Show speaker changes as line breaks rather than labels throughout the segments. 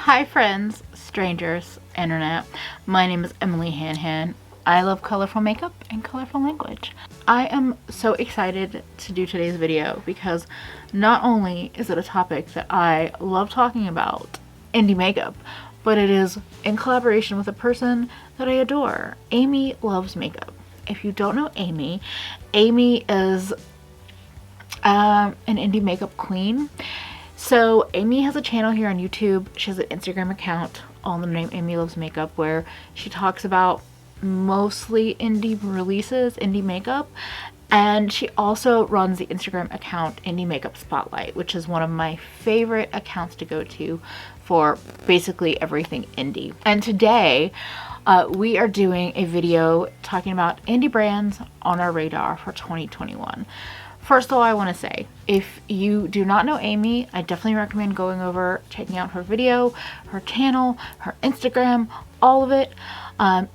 Hi friends, strangers, internet. My name is Emily Hanhan. I love colorful makeup and colorful language. I am so excited to do today's video because not only is it a topic that I love talking about, indie makeup, but it is in collaboration with a person that I adore. Amy loves makeup. If you don't know Amy, Amy is an indie makeup queen. So Amy has a channel here on YouTube. She has an Instagram account on the name Amy Loves Makeup where she talks about mostly indie releases, indie makeup. And she also runs the Instagram account Indie Makeup Spotlight, which is one of my favorite accounts to go to for basically everything indie. And today we are doing a video talking about indie brands on our radar for 2021. First of all, I want to say, if you do not know Amy, I definitely recommend going over, checking out her video, her channel, her Instagram, all of it.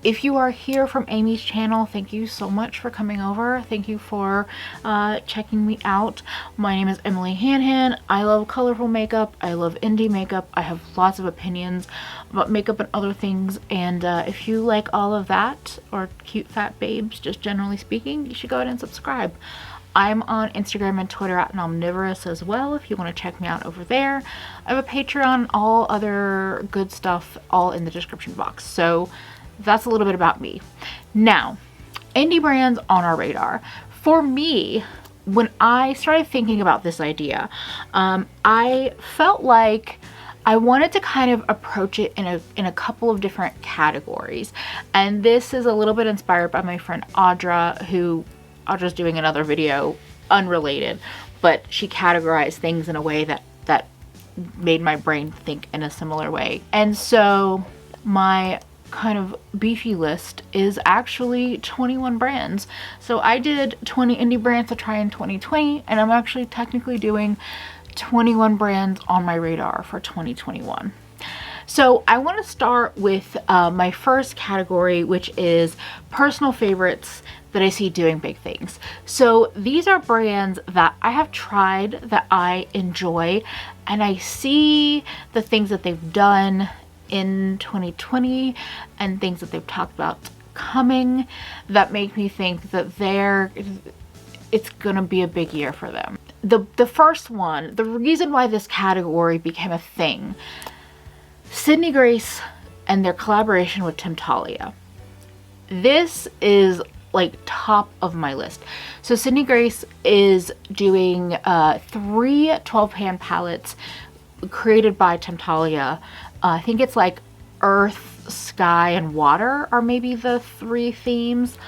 If you are here from Amy's channel, thank you so much for coming over. Thank you for checking me out. My name is Emily Hanhan. I love colorful makeup. I love indie makeup. I have lots of opinions about makeup and other things. And if you like all of that, or cute fat babes, just generally speaking, you should go ahead and subscribe. I'm on Instagram and Twitter at Nomnivorous as well if you want to check me out over there. I have a Patreon, all other good stuff, all in the description box. So that's a little bit about me. Now, indie brands on our radar. For me, when I started thinking about this idea, I felt like I wanted to kind of approach it in a couple of different categories. And this is a little bit inspired by my friend Audra, who Audra's doing another video unrelated, but she categorized things in a way that made my brain think in a similar way. And so my kind of beefy list is actually 21 brands. So I did 20 indie brands to try in 2020, and I'm actually technically doing 21 brands on my radar for 2021. So I want to start with my first category, which is personal favorites that I see doing big things. So these are brands that I have tried, that I enjoy, and I see the things that they've done in 2020 and things that they've talked about coming that make me think that it's gonna be a big year for them. The first one, the reason why this category became a thing, Sydney Grace and their collaboration with Temptalia. This is like top of my list. So Sydney Grace is doing 3 12-pan palettes created by Temptalia. I think it's like earth, sky, and water are maybe the 3 themes.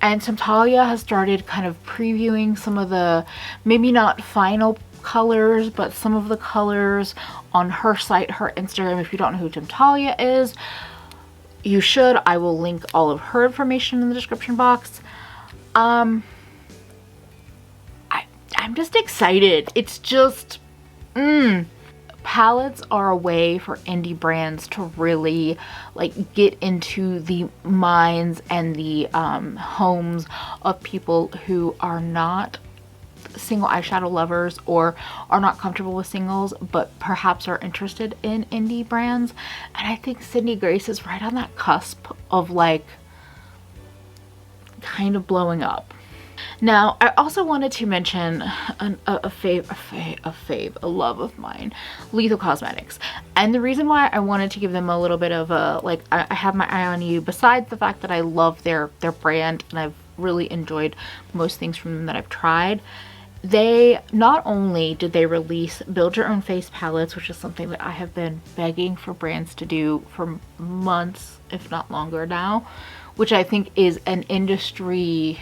And Temptalia has started kind of previewing some of the, maybe not final colors, but some of the colors on her site, her Instagram. If you don't know who Temptalia is, you should. I will link all of her information in the description box. I'm just excited. It's just palettes are a way for indie brands to really like get into the minds and the homes of people who are not single eyeshadow lovers or are not comfortable with singles but perhaps are interested in indie brands. And I think Sydney Grace is right on that cusp of like kind of blowing up. Now I also wanted to mention a love of mine, Lethal Cosmetics. And the reason why I wanted to give them a little bit of a like, I have my eye on you, besides the fact that I love their brand and I've really enjoyed most things from them that I've tried. They not only did they release build your own face palettes, which is something that I have been begging for brands to do for months, if not longer now, which I think is an industry,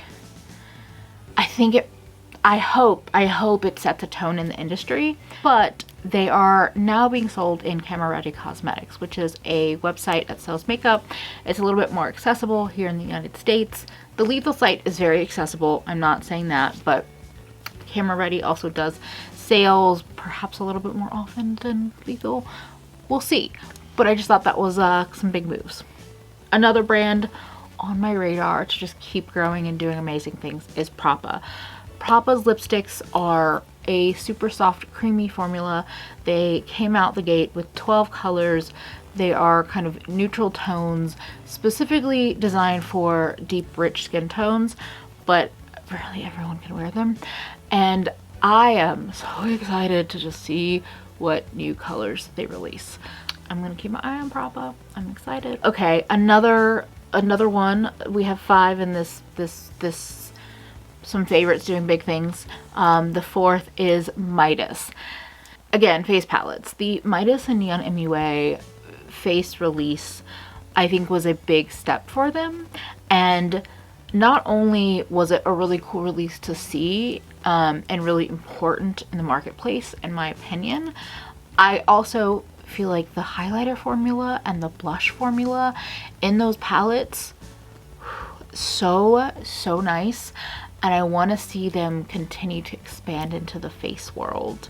I hope it sets a tone in the industry. But they are now being sold in Camera Ready Cosmetics, which is a website that sells makeup. It's a little bit more accessible here in the United States. The Lethal site is very accessible, I'm not saying that, but Camera Ready also does sales perhaps a little bit more often than Lethal. We'll see. But I just thought that was some big moves. Another brand on my radar to just keep growing and doing amazing things is Propa. Propa's lipsticks are a super soft creamy formula. They came out the gate with 12 colors. They are kind of neutral tones, specifically designed for deep, rich skin tones, but really everyone can wear them. And I am so excited to just see what new colors they release. I'm gonna keep my eye on Propa. I'm excited. Okay, another one. We have 5 in this some favorites doing big things. The 4th is Midas. Again, face palettes. The Midas and Neon MUA face release, I think, was a big step for them. And not only was it a really cool release to see, and really important in the marketplace, in my opinion, I also feel like the highlighter formula and the blush formula in those palettes, so nice. And I want to see them continue to expand into the face world.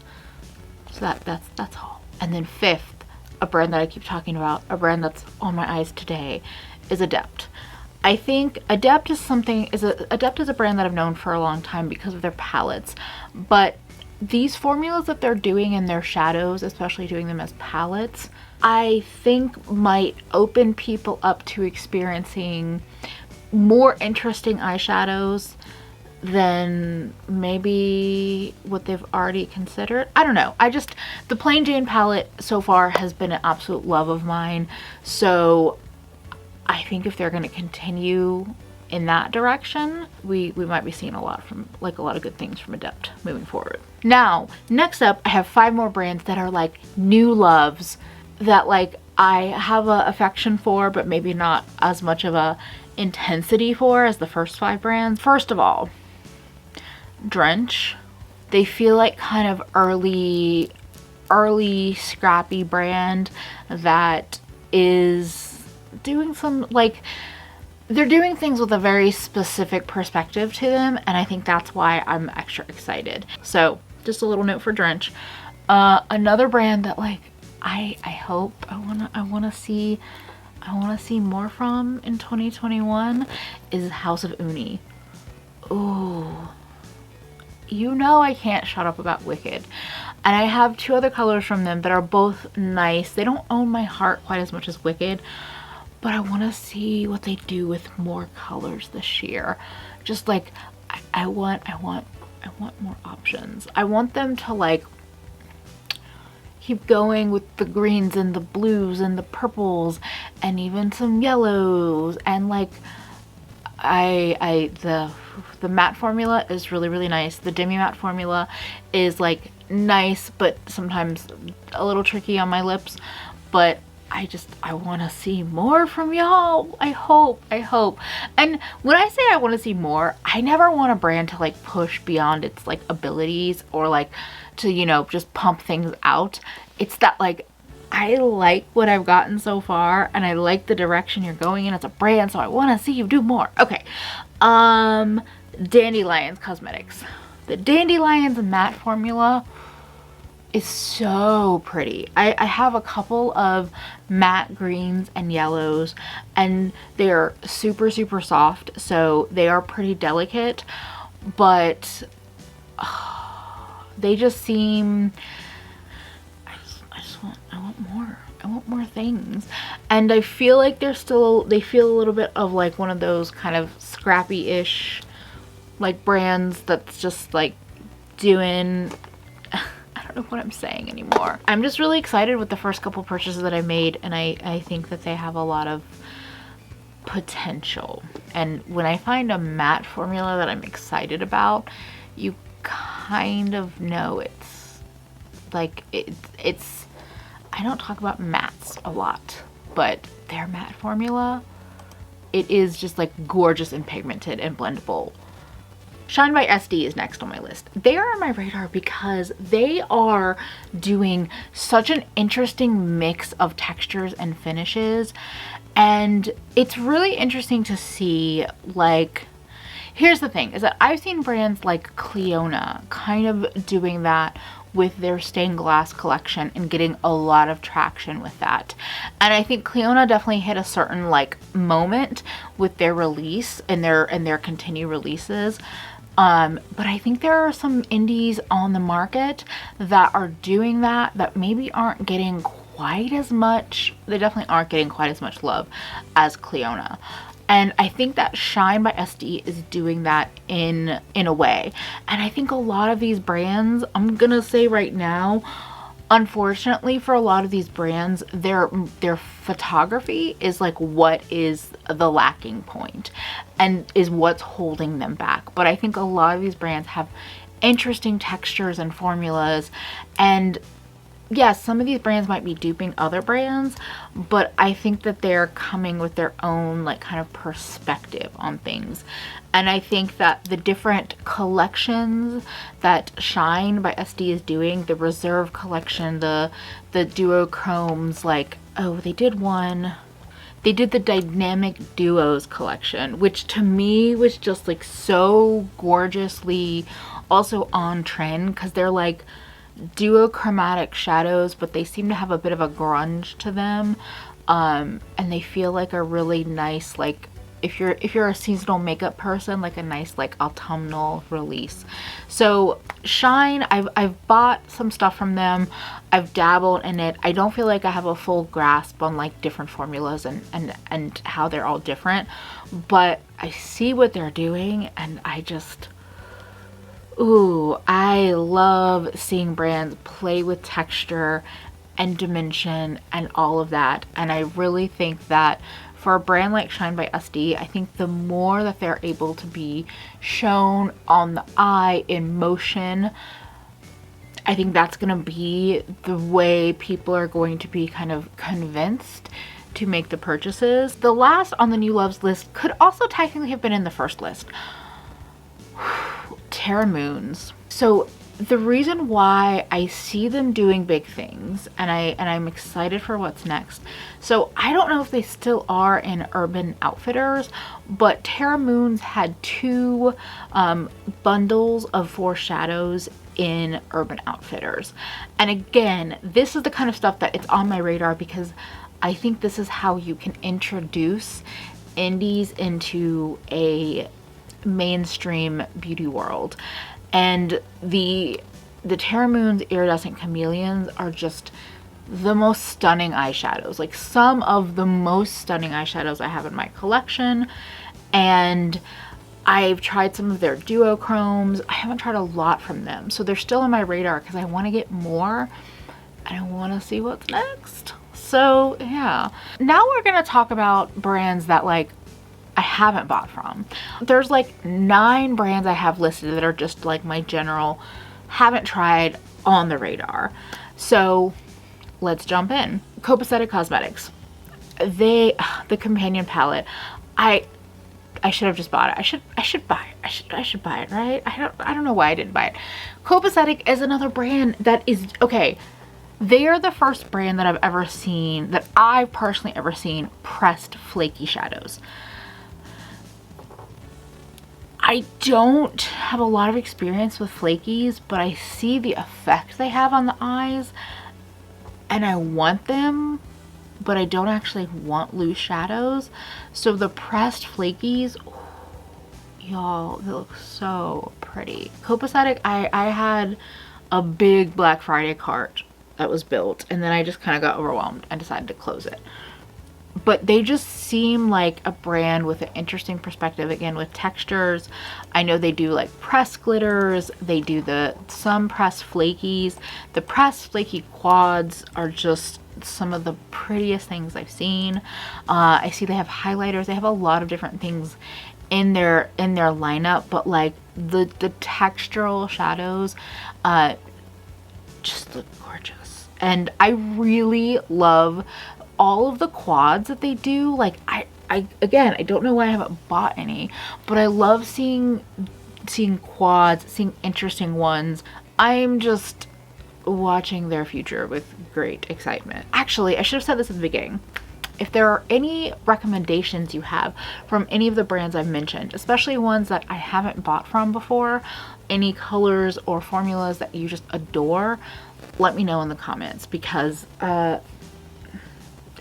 So that's all. And then 5th, a brand that I keep talking about, a brand that's on my eyes today, is Adept. I think Adept is a brand that I've known for a long time because of their palettes, but these formulas that they're doing in their shadows, especially doing them as palettes, I think might open people up to experiencing more interesting eyeshadows than maybe what they've already considered. I don't know. The Plain Jane palette so far has been an absolute love of mine. So I think if they're going to continue in that direction, we might be seeing a lot of good things from Adept moving forward. Now, next up, I have 5 more brands that are like new loves that like I have a affection for, but maybe not as much of a intensity for as the first 5 brands. First of all, Drench. They feel like kind of early scrappy brand that is doing some, like, they're doing things with a very specific perspective to them, and I think that's why I'm extra excited. So just a little note for Drench. Another brand that like I want to see more from in 2021 is House of Uni. Ooh, you know I can't shut up about Wicked. And I have 2 other colors from them that are both nice. They don't own my heart quite as much as Wicked, but I want to see what they do with more colors this year. Just like I want more options. I want them to like keep going with the greens and the blues and the purples and even some yellows, and like the matte formula is really nice. The demi matte formula is like nice, but sometimes a little tricky on my lips, but I want to see more from y'all. I hope. And when I say I want to see more, I never want a brand to like push beyond its like abilities or like to, you know, just pump things out. It's that like I like what I've gotten so far and I like the direction you're going in as a brand, so I want to see you do more. Okay. Dandelions Cosmetics. The Dandelions matte formula is so pretty. I have a couple of matte greens and yellows, and they're super super-soft, so they are pretty delicate, but they just seem, I want more things. And I feel like they feel a little bit of like one of those kind of scrappy-ish like brands that's just like doing, I don't know what I'm saying anymore. I'm just really excited with the first couple purchases that I made, and I think that they have a lot of potential. And when I find a matte formula that I'm excited about, you kind of know it's like it's I don't talk about mattes a lot, but their matte formula, it is just like gorgeous and pigmented and blendable. Shine by SD is next on my list. They are on my radar because they are doing such an interesting mix of textures and finishes, and it's really interesting to see. Like, here's the thing, is that I've seen brands like Cleona kind of doing that with their stained glass collection and getting a lot of traction with that. And I think Cleona definitely hit a certain like moment with their release and their continued releases. But I think there are some indies on the market that are doing that maybe aren't getting quite as much, they definitely aren't getting quite as much love as Clionadh. And I think that Shine by SD is doing that in a way. And I think a lot of these brands, I'm gonna say right now, unfortunately for a lot of these brands, their photography is like what is the lacking point and is what's holding them back. But I think a lot of these brands have interesting textures and formulas, and yes, some of these brands might be duping other brands, but I think that they're coming with their own like kind of perspective on things. And I think that the different collections that Shine by SD is doing, the Reserve collection, the duochromes, like, oh, they did the Dynamic Duos collection, which to me was just like so gorgeously also on trend, because they're like duochromatic shadows, but they seem to have a bit of a grunge to them, and they feel like a really nice, like if you're a seasonal makeup person, like a nice like autumnal release. So Shine, I've bought some stuff from them, I've dabbled in it. I don't feel like I have a full grasp on like different formulas and how they're all different, but I see what they're doing, and I just, ooh, I love seeing brands play with texture and dimension and all of that. And I really think that for a brand like Shine by SD, I think the more that they're able to be shown on the eye in motion, I think that's going to be the way people are going to be kind of convinced to make the purchases. The last on the new loves list could also technically have been in the first list. Terra Moons. So the reason why I see them doing big things, and I'm excited for what's next. So I don't know if they still are in Urban Outfitters, but Terra Moons had 2 bundles of 4 shadows in Urban Outfitters. And again, this is the kind of stuff that it's on my radar, because I think this is how you can introduce indies into a mainstream beauty world. And the Terra Moons Iridescent Chameleons are just the most stunning eyeshadows, like some of the most stunning eyeshadows I have in my collection. And I've tried some of their duochromes. I haven't tried a lot from them, so they're still on my radar because I want to get more and I want to see what's next. So yeah, now we're gonna talk about brands that like I haven't bought from. There's like 9 brands I have listed that are just like my general haven't tried on the radar. So let's jump in. Copacetic Cosmetics. The companion palette. I should have just bought it. I should buy it. I should buy it, right? I don't know why I didn't buy it. Copacetic is another brand that is okay. They are the first brand that I've ever seen, that I've personally ever seen, pressed flaky shadows. I don't have a lot of experience with flakies, but I see the effect they have on the eyes and I want them, but I don't actually want loose shadows. So the pressed flakies, y'all, they look so pretty. Copacetic, I had a big Black Friday cart that was built, and then I just kind of got overwhelmed and decided to close it. But they just seem like a brand with an interesting perspective, again, with textures. I know they do like pressed glitters, they do some pressed flakies. The pressed flaky quads are just some of the prettiest things I've seen. I see they have highlighters, they have a lot of different things in their lineup, but like the textural shadows just look gorgeous. And I really love all of the quads that they do. Like again, I don't know why I haven't bought any, but I love seeing quads, seeing interesting ones. I'm just watching their future with great excitement. Actually, I should have said this at the beginning. If there are any recommendations you have from any of the brands I've mentioned, especially ones that I haven't bought from before, any colors or formulas that you just adore, let me know in the comments, because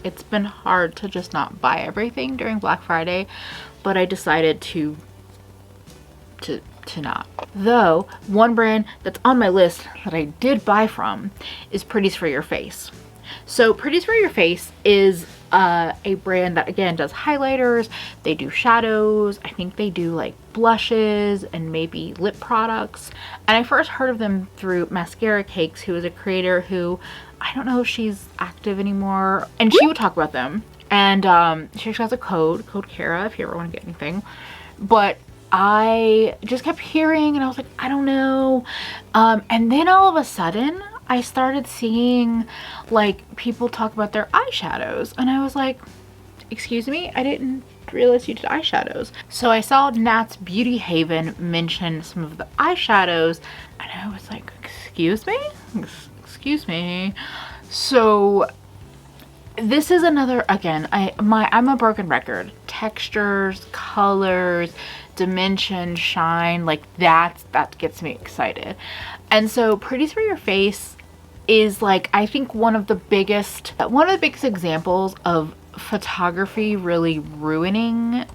it's been hard to just not buy everything during Black Friday, but I decided to to not. Though, one brand that's on my list that I did buy from is Pretty's For Your Face. So Pretty's For Your Face is a brand that, again, does highlighters, they do shadows, I think they do like blushes and maybe lip products. And I first heard of them through Mascara Cakes, who is a creator who, I don't know if she's active anymore, and she would talk about them. And she actually has a code Kara, if you ever want to get anything. But I just kept hearing and I was like, I don't know. And then all of a sudden I started seeing like people talk about their eyeshadows, and I was like, excuse me, I didn't realize you did eyeshadows. So I saw Nat's Beauty Haven mention some of the eyeshadows, and I was like, excuse me. So this is another, again, I'm a broken record. Textures, colors, dimension, shine, like that gets me excited. And so Pretty's For Your Face is like, I think one of the biggest examples of photography really ruining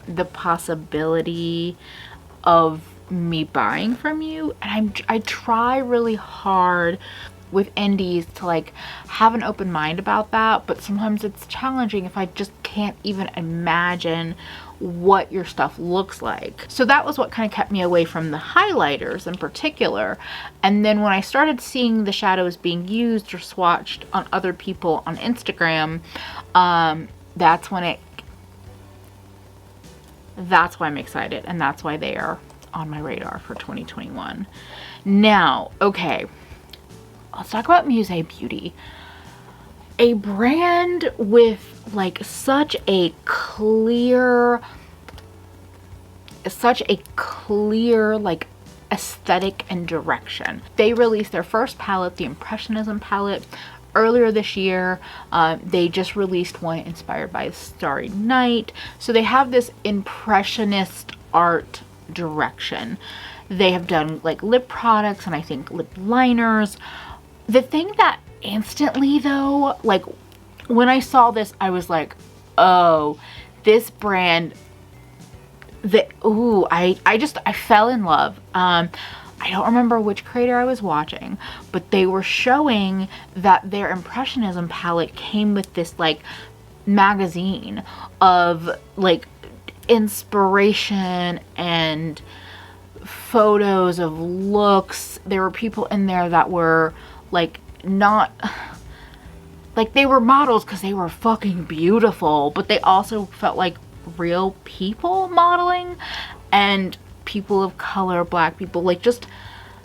the possibility of me buying from you. And I try really hard with indies to like have an open mind about that, but sometimes it's challenging if I just can't even imagine what your stuff looks like. So that was what kind of kept me away from the highlighters in particular. And then when I started seeing the shadows being used or swatched on other people on Instagram, that's why I'm excited, and that's why they are on my radar for 2021. Now, okay, let's talk about Muse Beauty. A brand with like such a clear like aesthetic and direction. They released their first palette, the Impressionism palette, earlier this year. They just released one inspired by Starry Night. So they have this impressionist art direction. They have done like lip products and I think lip liners. The thing that instantly though, like when I saw this, I was like, oh, this brand, I fell in love. I don't remember which creator I was watching, but they were showing that their Impressionism palette came with this like magazine of like inspiration and photos of looks. There were people in there that were like not like they were models because they were fucking beautiful, but they also felt like real people modeling, and people of color, black people, like just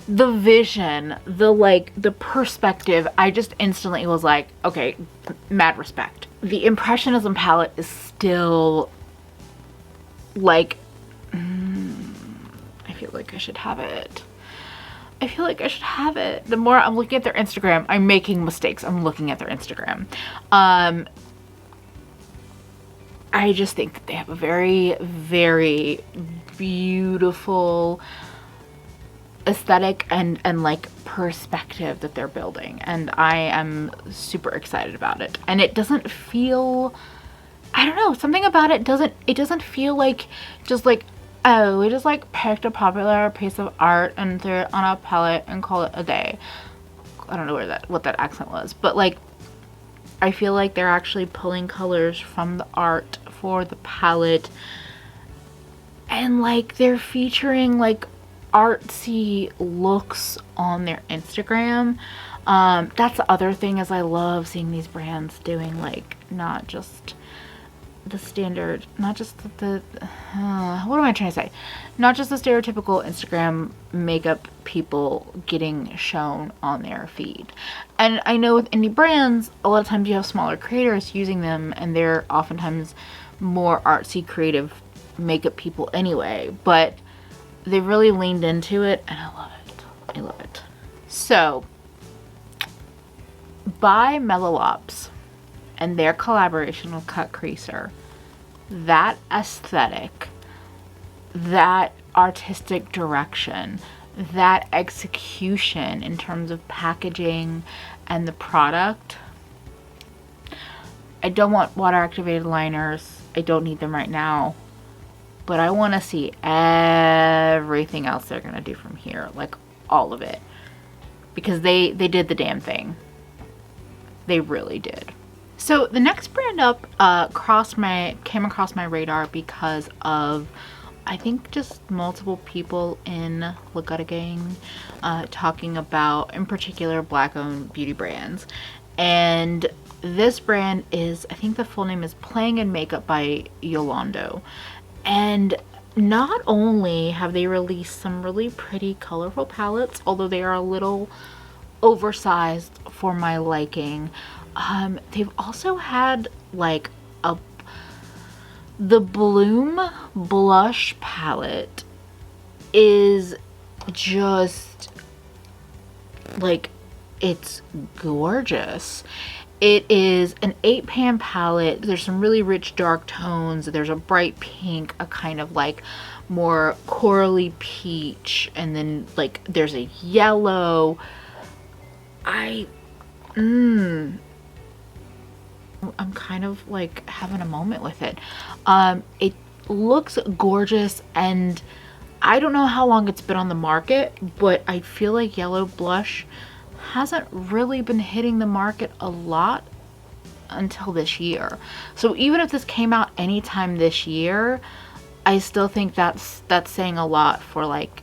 the vision, the perspective. I just instantly was like, okay, mad respect. The Impressionism palette is still like, I feel like I should have it. The more I'm looking at their Instagram, I'm making mistakes. I'm looking at their Instagram. I just think that they have a very, very beautiful aesthetic and like perspective that they're building, and I am super excited about it. And it doesn't feel, I don't know, something about it doesn't feel like just like, oh, we just like picked a popular piece of art and threw it on a palette and call it a day. I don't know what that accent was, but like I feel like they're actually pulling colors from the art for the palette, and like they're featuring like artsy looks on their Instagram. That's the other thing, is I love seeing these brands doing like not just the standard, not just the what am I trying to say? Not just the stereotypical Instagram makeup people getting shown on their feed. And I know with indie brands, a lot of times you have smaller creators using them, and they're oftentimes more artsy, creative makeup people anyway. But they really leaned into it, and I love it. I love it. So, by Melolops and their collaboration with Cut Creaser, that aesthetic, that artistic direction, that execution in terms of packaging and the product. I don't want water activated liners. I don't need them right now. but I want to see everything else they're gonna do from here, like all of it, because they did the damn thing. They really did. So the next brand up came across my radar because of, I think, just multiple people in Lagutta Gang talking about, in particular, Black-owned beauty brands. And this brand is, I think the full name is Playing in Makeup by Yolando. And not only have they released some really pretty colorful palettes, although they are a little oversized for my liking, they've also had like the Bloom blush palette is just like, it's gorgeous. It is an 8-pan palette. There's some really rich dark tones. There's a bright pink, a kind of like more corally peach, and then like there's a yellow. I'm kind of like having a moment with it. It looks gorgeous, and I don't know how long it's been on the market, but I feel like yellow blush hasn't really been hitting the market a lot until this year. So even if this came out anytime this year, I still think that's saying a lot for like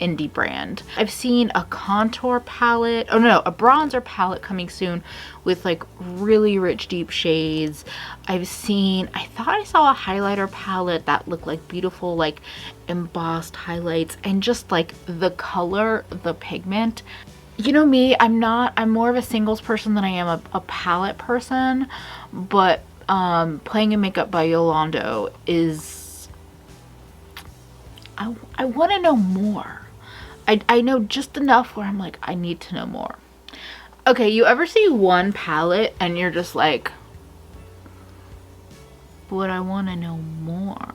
indie brand. I've seen a contour palette, oh no, a bronzer palette coming soon with like really rich deep shades. I thought I saw a highlighter palette that looked like beautiful like embossed highlights, and just like the color, the pigment. You know me, I'm more of a singles person than I am a palette person, but Playing in Makeup by Yolando is, I want to know more. I know just enough where I'm like, I need to know more. Okay, you ever see one palette and you're just like, but I want to know more?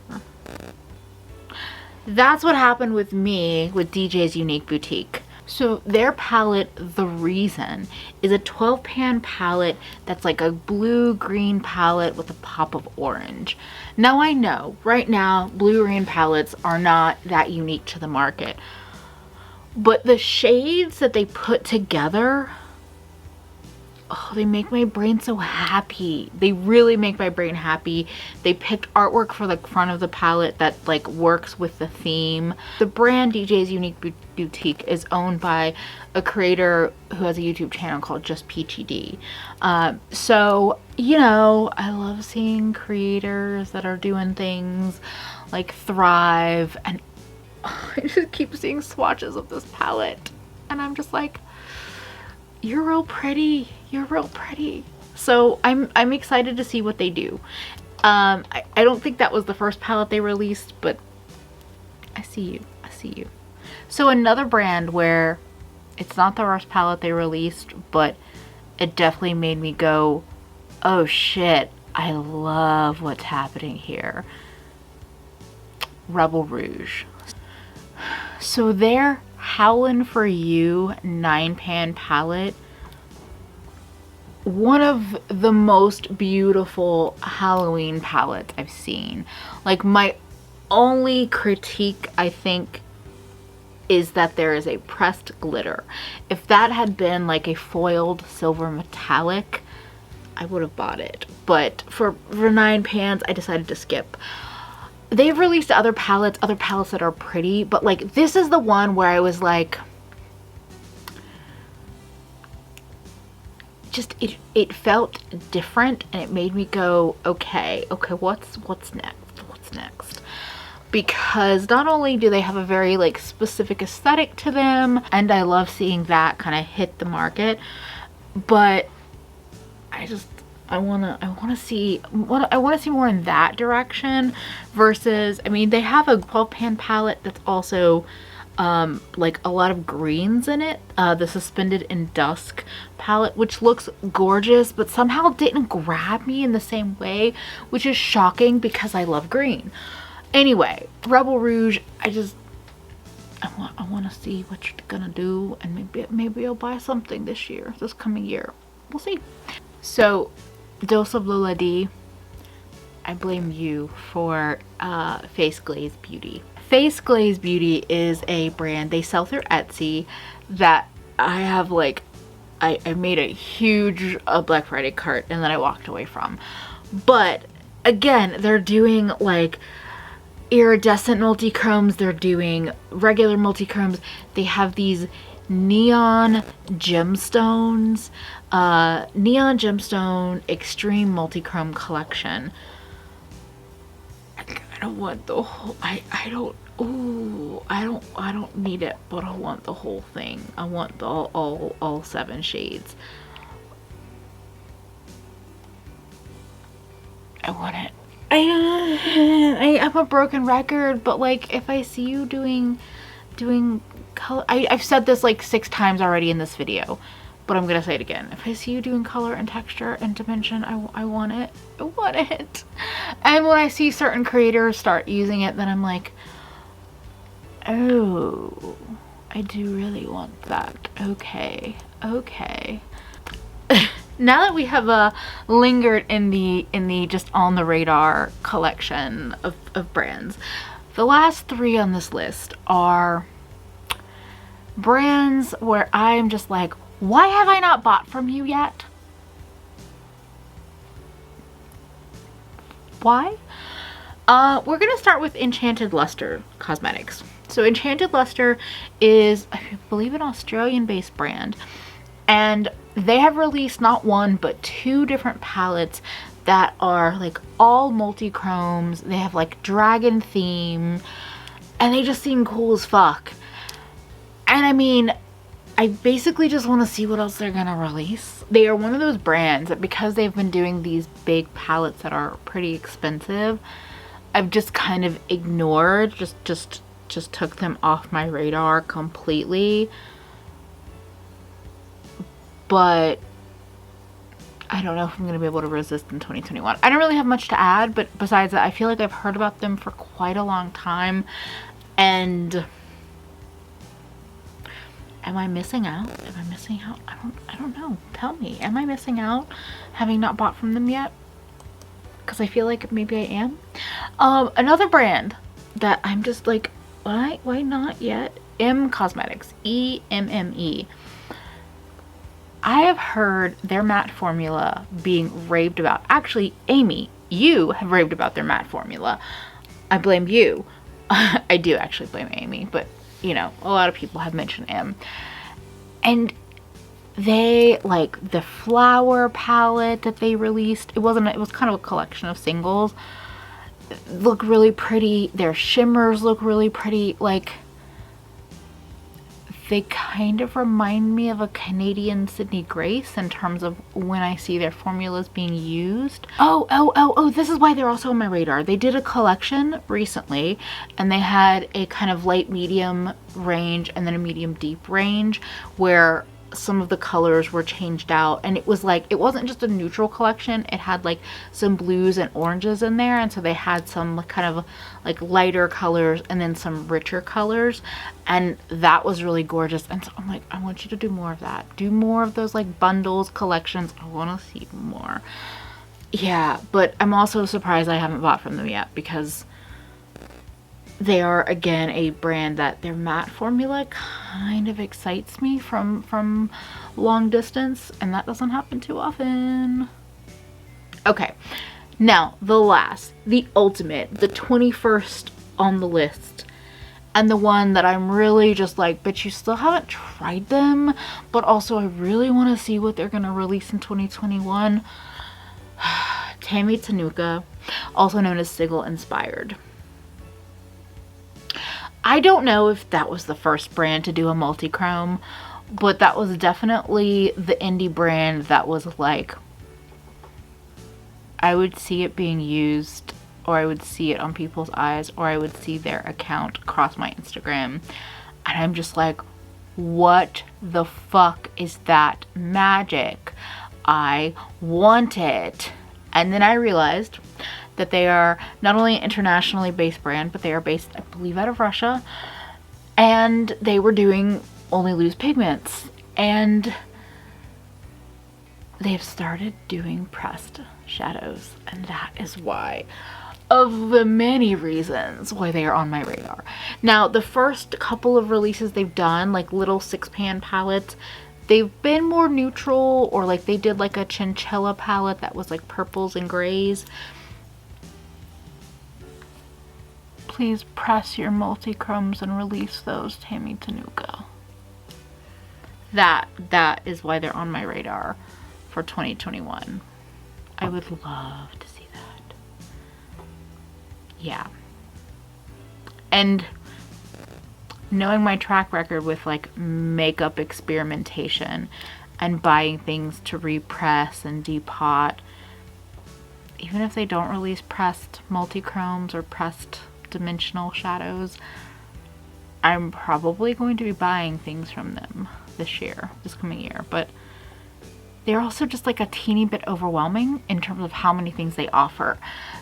That's what happened with me with DJ's Unique Boutique. So their palette, The Reason, is a 12-pan palette that's like a blue-green palette with a pop of orange. Now I know, right now, blue-green palettes are not that unique to the market. But the shades that they put together, oh, they make my brain so happy. They really make my brain happy. They picked artwork for the front of the palette that like works with the theme. The brand DJ's Unique Boutique is owned by a creator who has a YouTube channel called Just Peachy D. So, you know, I love seeing creators that are doing things like thrive, and I just keep seeing swatches of this palette and I'm just like, you're real pretty. You're real pretty. So I'm excited to see what they do. I don't think that was the first palette they released, but I see you. I see you. So another brand where it's not the first palette they released, but it definitely made me go, oh shit, I love what's happening here. Rebel Rouge. So their Howlin' For You 9-pan palette, one of the most beautiful Halloween palettes I've seen. Like, my only critique, I think, is that there is a pressed glitter. If that had been like a foiled silver metallic, I would have bought it. But for 9 pans, I decided to skip. They've released other palettes that are pretty, but like this is the one where I was like, just it felt different, and it made me go, okay, what's next? Because not only do they have a very like specific aesthetic to them, and I love seeing that kind of hit the market, but I want to see more in that direction versus, I mean, they have a 12-pan palette that's also like a lot of greens in it. The Suspended in Dusk palette, which looks gorgeous, but somehow didn't grab me in the same way, which is shocking because I love green. Anyway, Rebel Rouge, I want to see what you're gonna do, and maybe I'll buy something this coming year. We'll see. So, Dose of Lola D, I blame you for Face Glaze Beauty. Face Glaze Beauty is a brand, they sell through Etsy, that I have like, I made a huge Black Friday cart and then I walked away from. But again, they're doing like iridescent multi-chromes, they're doing regular multi-chromes, they have these neon gemstones, neon gemstone extreme multi-chrome collection. I don't want the whole, I don't need it, but I want the whole thing. I want the all 7 shades. I want it. I'm a broken record, but like if I see you doing color, I've said this like 6 times already in this video, but I'm gonna say it again. If I see you doing color and texture and dimension, I want it. I want it. And when I see certain creators start using it, then I'm like, oh, I do really want that. Okay, okay. Now that we have lingered in the just on the radar collection of brands, the last 3 on this list are brands where I'm just like, why have I not bought from you yet? Why? We're gonna start with Enchanted Luster Cosmetics. So Enchanted Luster is, I believe, an Australian-based brand, and they have released not 1 but 2 different palettes that are like all multi-chromes. They have like dragon theme and they just seem cool as fuck. And I mean, I basically just want to see what else they're gonna release. They are one of those brands that, because they've been doing these big palettes that are pretty expensive, I've just kind of ignored, just took them off my radar completely. But I don't know if I'm going to be able to resist in 2021. I don't really have much to add, but besides that, I feel like I've heard about them for quite a long time. And am I missing out? Am I missing out? I don't know. Tell me. Am I missing out having not bought from them yet? Because I feel like maybe I am. Another brand that I'm just like, why not yet? Cosmetics. EMME. I have heard their matte formula being raved about. Actually, Amy, you have raved about their matte formula. I blame you. I do actually blame Amy, but you know, a lot of people have mentioned M. And they, like, the flower palette that they released, it was kind of a collection of singles, look really pretty. Their shimmers look really pretty. Like, they kind of remind me of a Canadian Sydney Grace in terms of when I see their formulas being used. Oh, this is why they're also on my radar. They did a collection recently and they had a kind of light medium range and then a medium deep range where some of the colors were changed out, and it was like, it wasn't just a neutral collection, it had like some blues and oranges in there, and so they had some kind of like lighter colors and then some richer colors, and that was really gorgeous. And so I'm like, I want you to do more of that. Do more of those like bundles, collections. I want to see more. Yeah, but I'm also surprised I haven't bought from them yet, because they are, again, a brand that their matte formula kind of excites me from long distance, and that doesn't happen too often. Okay, now the last, the ultimate, the 21st on the list, and the one that I'm really just like, but you still haven't tried them, but also I really want to see what they're going to release in 2021. Tammy Tenuka, also known as Sigil Inspired. I don't know if that was the first brand to do a multi-chrome, but that was definitely the indie brand that was like, I would see it being used, or I would see it on people's eyes, or I would see their account cross my Instagram, and I'm just like, what the fuck is that magic? I want it. And then I realized that they are not only an internationally based brand, but they are based, I believe, out of Russia, and they were doing only loose pigments. And they've started doing pressed shadows, and that is why, of the many reasons why they are on my radar. Now, the first couple of releases they've done, like little 6-pan palettes, they've been more neutral, or like they did like a chinchilla palette that was like purples and grays. Please press your multi-chromes and release those, Tammy Tenuka. That is why they're on my radar for 2021. I would love to see that. Yeah. And knowing my track record with like makeup experimentation and buying things to repress and depot, even if they don't release pressed multi-chromes or pressed dimensional shadows, I'm probably going to be buying things from them this coming year. But they're also just like a teeny bit overwhelming in terms of how many things they offer.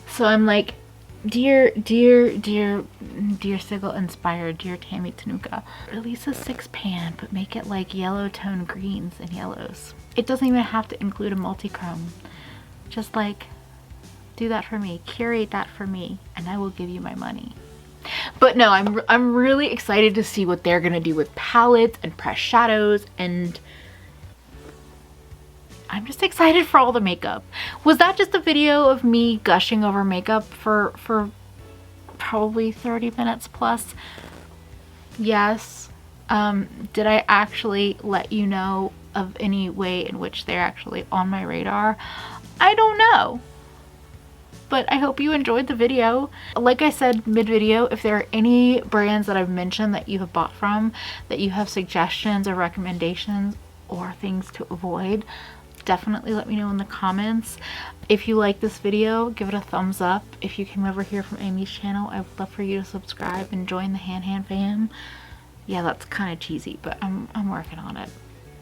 So I'm like, dear Sigil inspired, dear Tammy Tenuka, release a 6-pan, but make it like yellow tone greens and yellows. It doesn't even have to include a multi-chrome. Just like, do that for me, curate that for me, and I will give you my money. But no, I'm really excited to see what they're gonna do with palettes and pressed shadows, and I'm just excited for all the makeup. Was that just a video of me gushing over makeup for probably 30 minutes plus? Yes. Did I actually let you know of any way in which they're actually on my radar? I don't know. But I hope you enjoyed the video. Like I said mid-video, if there are any brands that I've mentioned that you have bought from, that you have suggestions or recommendations or things to avoid, definitely let me know in the comments. If you like this video, give it a thumbs up. If you came over here from Amy's channel, I would love for you to subscribe and join the Han fam. Yeah, that's kind of cheesy, but I'm working on it.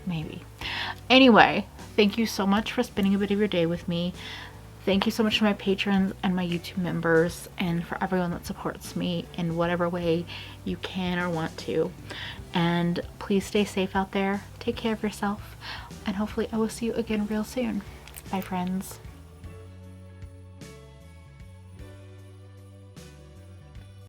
Maybe. Anyway, thank you so much for spending a bit of your day with me. Thank you so much to my patrons and my YouTube members, and for everyone that supports me in whatever way you can or want to. And please stay safe out there. Take care of yourself. And hopefully I will see you again real soon. Bye, friends.